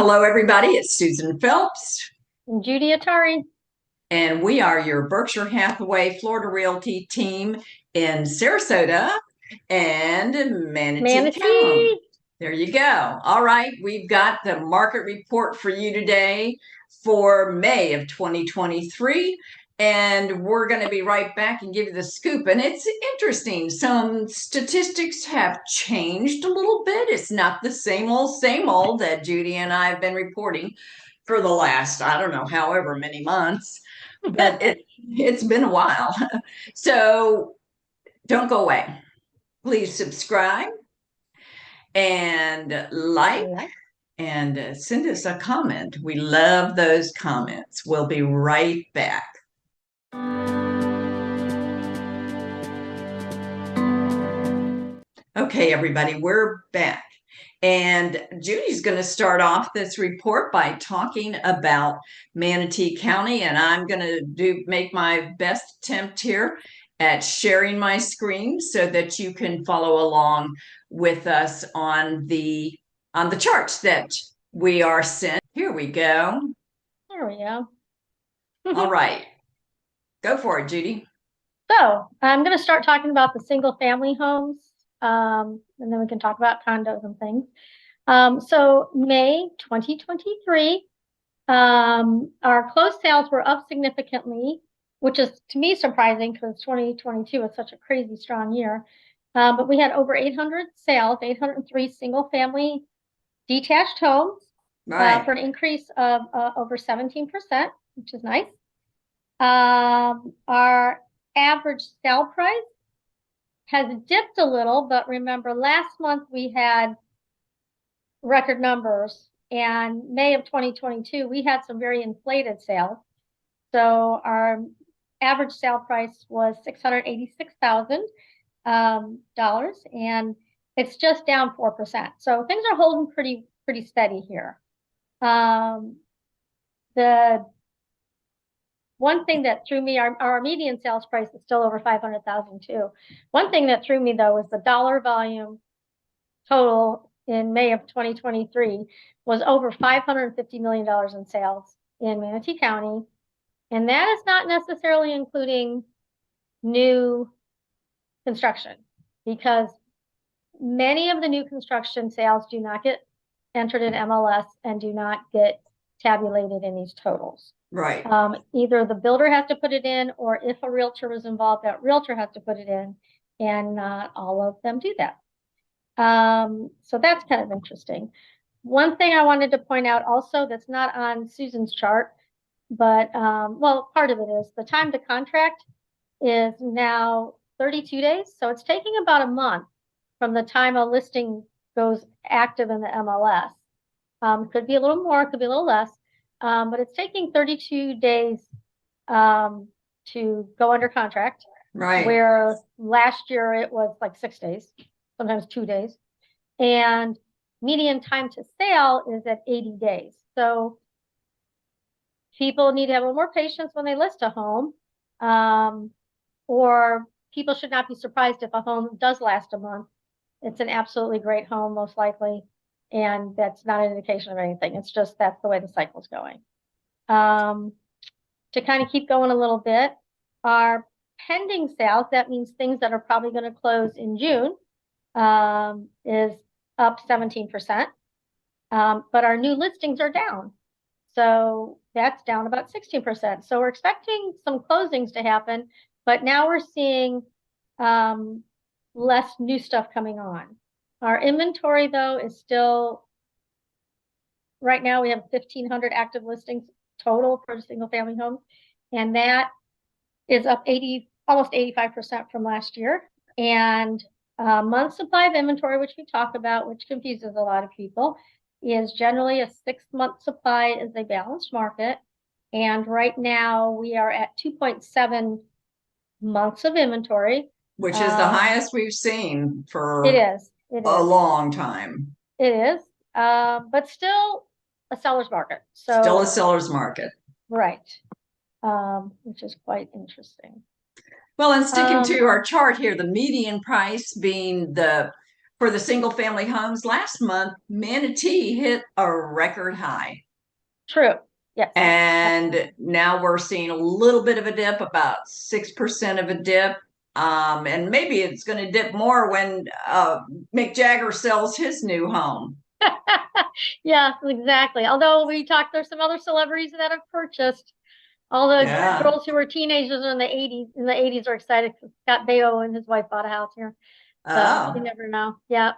Hello, everybody. It's Susan Phelps, And Judy Atari. and we are your Berkshire Hathaway Florida Realty team in Sarasota and Manatee County. Manatee. There you go. All right, we've got the market report for you today for May of 2023. And we're going to be right back and give you the scoop. And it's interesting. Some statistics have changed a little bit. It's not the same old that Judy and I have been reporting for the last, I don't know, however many months, but it's been a while. So don't go away. Please subscribe and like and send us a comment. We love those comments. We'll be right back. Okay, everybody, we're back. And Judy's going to start off this report by talking about Manatee County, and I'm going to make my best attempt here at sharing my screen so that you can follow along with us on the charts that we are sent. Here we go. There we go. All right. Go for it, Judy. So I'm going to start talking about the single family homes, and then we can talk about condos and things. So May 2023, our closed sales were up significantly, which is to me surprising because 2022 was such a crazy strong year. But we had over 800 sales, 803 single family detached homes, Right. for an increase of over 17%, which is nice. Our average sale price has dipped a little, but remember last month we had record numbers, and May of 2022 we had some very inflated sales. So our average sale price was $686,000, and it's just down 4%. So things are holding pretty steady here. The one thing that threw me, our median sales price is still over $500,000 too. One thing that threw me though was the dollar volume total in May of 2023 was over $550 million in sales in Manatee County. And that is not necessarily including new construction, because many of the new construction sales do not get entered in MLS and do not get tabulated in these totals. Right. Either the builder has to put it in, or if a realtor was involved, that realtor has to put it in, and not all of them do that. So that's kind of interesting. One thing I wanted to point out also that's not on Susan's chart, but well, part of it is the time to contract is now 32 days. So it's taking about a month from the time a listing goes active in the MLS. Could be a little more, could be a little less. But it's taking 32 days to go under contract. Right. Where last year it was like 6 days, sometimes 2 days. And median time to sale is at 80 days. So people need to have a little more patience when they list a home. Or people should not be surprised if a home does last a month. It's an absolutely great home, most likely. And that's not an indication of anything. It's just that's the way the cycle's going. To kind of keep going a little bit, our pending sales, that means things that are probably going to close in June, is up 17%. But our new listings are down. So that's down about 16%. So we're expecting some closings to happen, but now we're seeing less new stuff coming on. Our inventory, though, is still, right now we have 1,500 active listings total for single family homes, and that is up almost 85% from last year. And month supply of inventory, which we talk about, which confuses a lot of people, is generally a 6-month supply is a balanced market. And right now we are at 2.7 months of inventory. Which is the highest we've seen for it is a long time. It is, but still a seller's market. So still a seller's market. Right. Which is quite interesting. Well, and sticking to our chart here, the median price being the for the single family homes last month, Manatee hit a record high. True. Yes. And now we're seeing a little bit of a dip, about 6% of a dip. And maybe it's going to dip more when Mick Jagger sells his new home. Yeah, exactly. Although there's some other celebrities that have purchased. All the girls who were teenagers in the 80s are excited because Scott Baio and his wife bought a house here. So you never know. Yeah.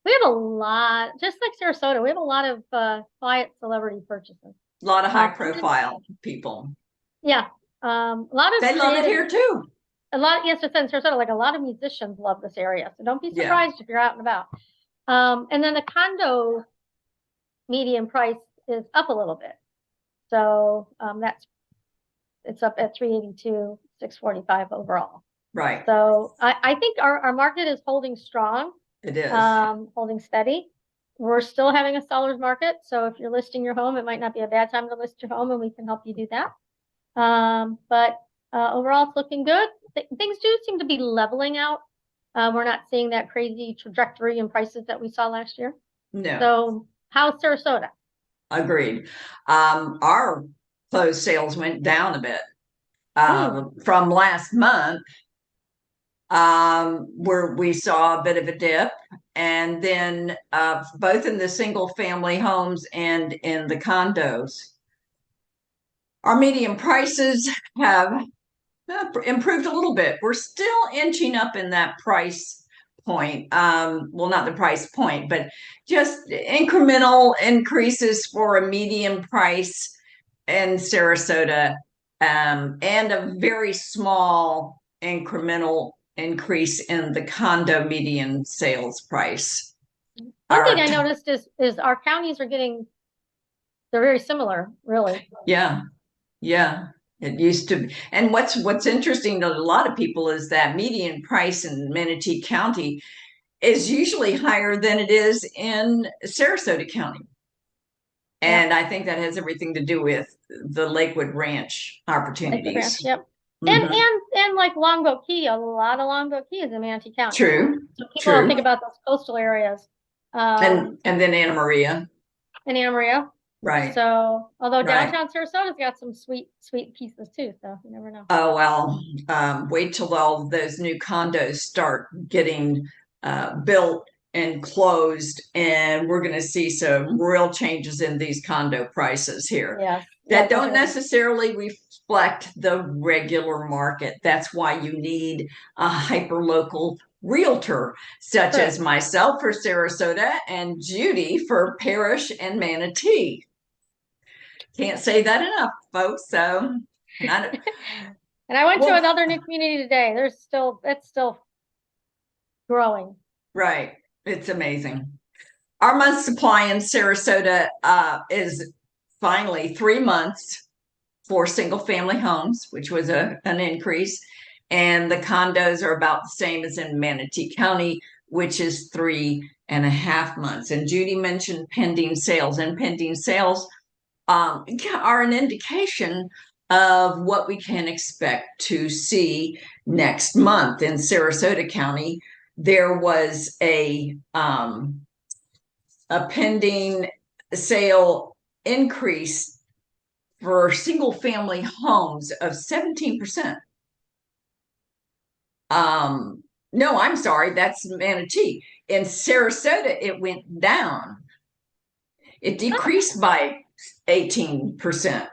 We have a lot, just like Sarasota, we have a lot of quiet celebrity purchases. A lot of high profile people. Yeah. A lot of they love it here too. Yes, it's in Sarasota, like a lot of musicians love this area. So don't be surprised if you're out and about. And then the condo median price is up a little bit. So it's up at 382, 645 overall. Right. So I think our market is holding strong. It is. Holding steady. We're still having a seller's market. So if you're listing your home, it might not be a bad time to list your home, and we can help you do that. But overall, it's looking good. Things do seem to be leveling out. We're not seeing that crazy trajectory in prices that we saw last year. No. So how's Sarasota? Agreed. Our closed sales went down a bit from last month, where we saw a bit of a dip, and then both in the single family homes and in the condos, our median prices have improved a little bit. We're still inching up in that price point. Well, not the price point, but just incremental increases for a median price in Sarasota, and a very small incremental increase in the condo median sales price. One thing I noticed is our counties are they're very similar, really. Yeah. It used to be. And what's interesting to a lot of people is that median price in Manatee County is usually higher than it is in Sarasota County. And I think that has everything to do with the Lakewood Ranch opportunities. Yep. And like Longboat Key, a lot of Longboat Key is in Manatee County. True. So people don't think about those coastal areas. And then Anna Maria. Right. So, although downtown Sarasota's got some sweet pieces too, so you never know. Oh, well, wait till all those new condos start getting built and closed, and we're going to see some real changes in these condo prices here. That don't necessarily reflect the regular market. That's why you need a hyper-local realtor, such as myself for Sarasota and Judy for Parrish and Manatee. Can't say that enough, folks. So, and I went to another new community today. It's still growing. Right. It's amazing. Our month supply in Sarasota is finally 3 months for single family homes, which was an increase. And the condos are about the same as in Manatee County, which is 3.5 months. And Judy mentioned pending sales, and pending sales are an indication of what we can expect to see next month in Sarasota County. There was a pending sale increase for single family homes of 17%. No, I'm sorry, that's Manatee. In Sarasota, it went down. It decreased by 18%.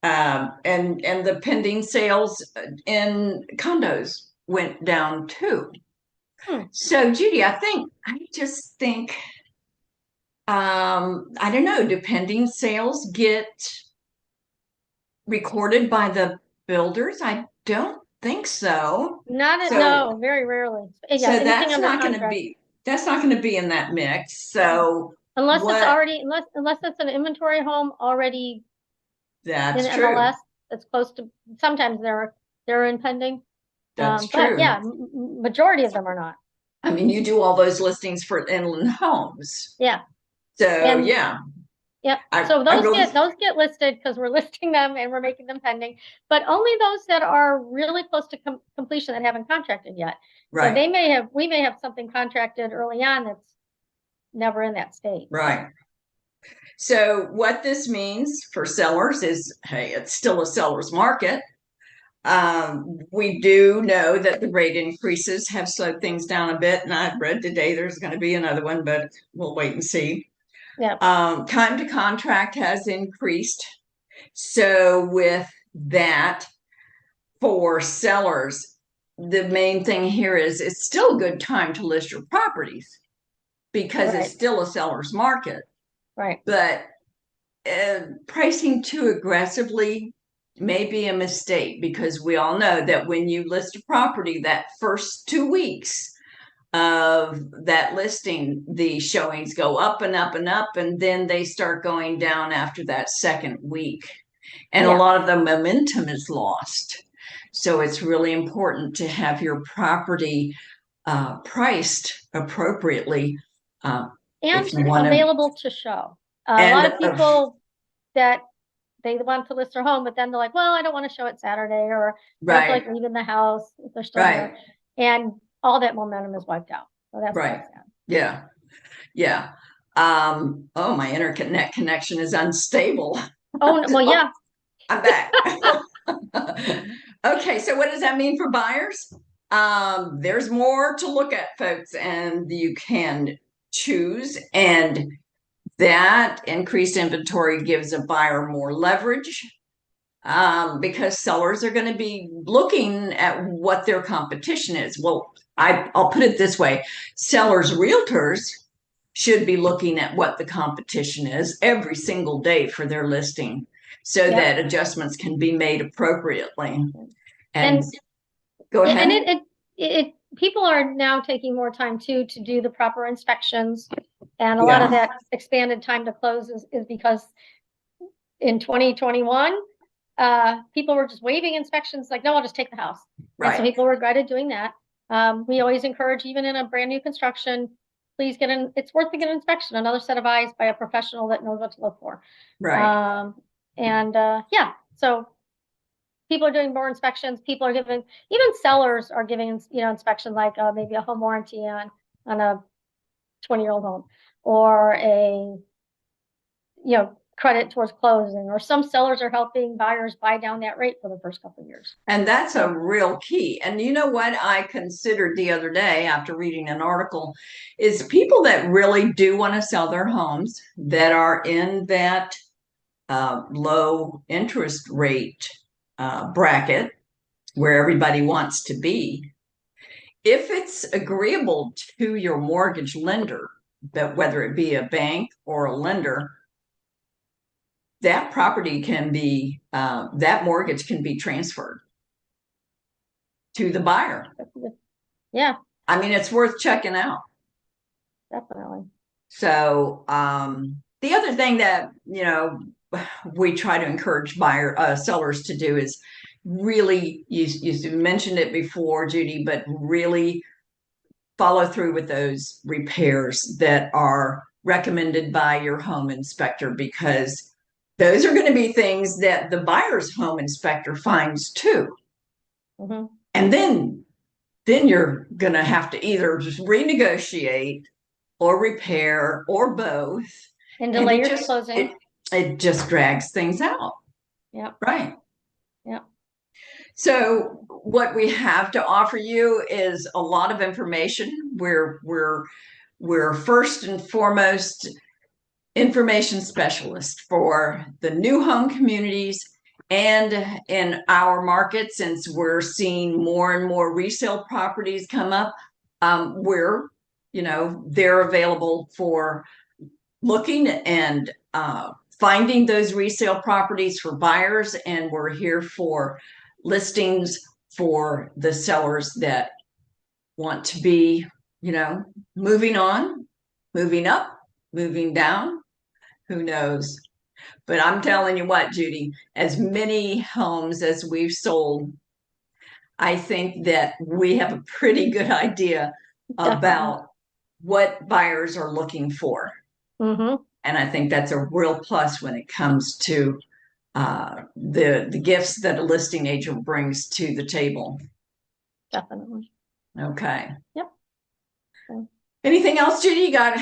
And the pending sales in condos went down too. So, Judy, I just think, I don't know, do pending sales get recorded by the builders? I don't think so. No, very rarely. So that's not going to be in that mix. So unless it's an inventory home already in MLS, that's close to. Sometimes they're in pending. That's true. But yeah, majority of them are not. I mean, you do all those listings for inland homes. Yeah. So yeah. Yep. I, So I those really, get listed because we're listing them and we're making them pending, but only those that are really close to completion that haven't contracted yet. So right, we may have something contracted early on that's never in that state. right. So what this means for sellers is, hey, it's still a seller's market. We do know that the rate increases have slowed things down a bit, and I've read today there's going to be another one, but we'll wait and see. Yeah. Time to contract has increased. So with that, for sellers, the main thing here is it's still a good time to list your properties because it's Right. still a seller's market. Right. But pricing too aggressively may be a mistake because we all know that when you list a property, that first 2 weeks of that listing, the showings go up and up and up, and then they start going down after that second week. And a Yeah. lot of the momentum is lost. So it's really important to have your property priced appropriately And if you want to. available to show. A lot And of people that they want to list their home, but then they're like, well, I don't want to show it Saturday, or I don't feel right, like leaving the house if they're still right, there. And all that momentum is wiped out. So that's right. sad. Yeah, yeah. Oh, my internet connection is unstable. Oh, well, yeah. I'm back. Okay, so what does that mean for buyers? There's more to look at, folks, and you can choose. And that increased inventory gives a buyer more leverage because sellers are going to be looking at what their competition is. Well, I'll put it this way. Sellers, realtors should be looking at what the competition is every single day for their listing so Yep. that adjustments can be made appropriately. And go ahead. And people are now taking more time too to do the proper inspections. And a lot of that expanded time to close is because in 2021, people were just waiving inspections, like, no, I'll just take the house. Right. And so people regretted doing that. We always encourage, even in a brand new construction, please it's worth to get an inspection, another set of eyes by a professional that knows what to look for. Right. Yeah, so people are doing more inspections. People are giving, even sellers are giving, inspection, like maybe a home warranty on a 20-year-old home, or a, credit towards closing, or some sellers are helping buyers buy down that rate for the first couple of years. And that's a real key. And you know what I considered the other day after reading an article is people that really do want to sell their homes that are in that low interest rate bracket where everybody wants to be. If it's agreeable to your mortgage lender, that whether it be a bank or a lender, that property can be, that mortgage can be transferred to the buyer. Yeah. I mean, it's worth checking out. Definitely. So the other thing that, we try to encourage sellers to do is really, you mentioned it before, Judy, but really follow through with those repairs that are recommended by your home inspector, because those are going to be things that the buyer's home inspector finds too. Mm-hmm. And then you're going to have to either just renegotiate or repair or both. And delay your closing. It just drags things out. Yeah. Right. Yeah. So what we have to offer you is a lot of information. We're first and foremost information specialist for the new home communities, and in our market, since we're seeing more and more resale properties come up, they're available for looking and finding those resale properties for buyers, and we're here for listings for the sellers that want to be, moving on, moving up, moving down, who knows? But I'm telling you what, Judy, as many homes as we've sold, I think that we have a pretty good idea about what buyers are looking for. Mm-hmm. And I think that's a real plus when it comes to the gifts that a listing agent brings to the table. Definitely. Okay. Yep. Okay. Anything else, Judy? You got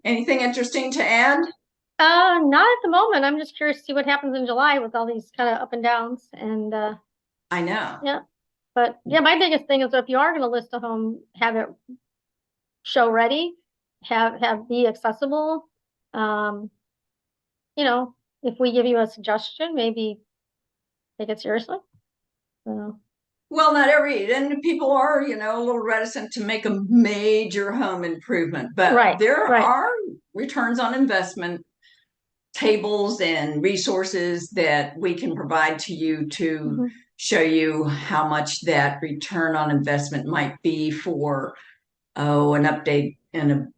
anything interesting to add? Not at the moment. I'm just curious to see what happens in July with all these kind of up and downs. And I know. yeah. But yeah, my biggest thing is if you are going to list a home, have it show ready, have be accessible. You know, if we give you a suggestion, maybe take it seriously. So, Well, not every, and people are, you know, a little reticent to make a major home improvement, but right, there right. are returns on investment tables and resources that we can provide to you to show you how much that return on investment might be for, an update in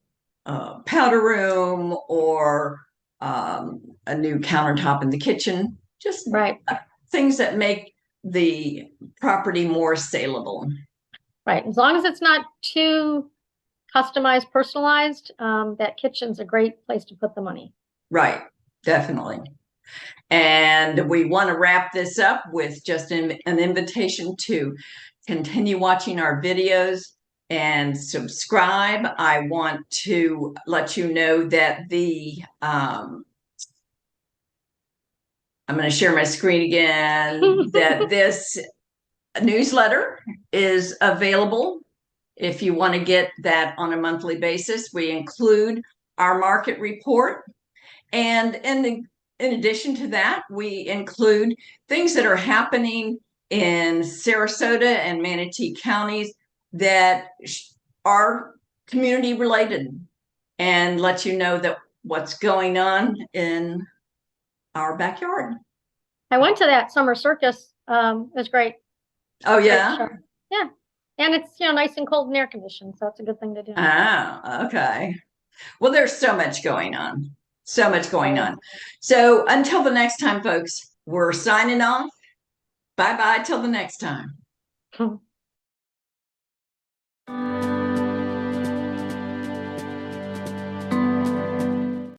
a powder room or a new countertop in the kitchen, just Right. things that make the property more saleable. Right. As long as it's not too customized, personalized, that kitchen's a great place to put the money. Right. Definitely. And we want to wrap this up with just an invitation to continue watching our videos and subscribe. I want to let you know that I'm going to share my screen again, that this newsletter is available if you want to get that on a monthly basis. We include our market report. And in addition to that, we include things that are happening in Sarasota and Manatee counties that are community related, and let you know that what's going on in our backyard. I went to that summer circus. It was great. Oh, yeah? Yeah. And it's, nice and cold and air conditioned, so it's a good thing to do. Oh, okay. Well, there's so much going on. So much going on. So until the next time, folks, we're signing off. Bye-bye till the next time.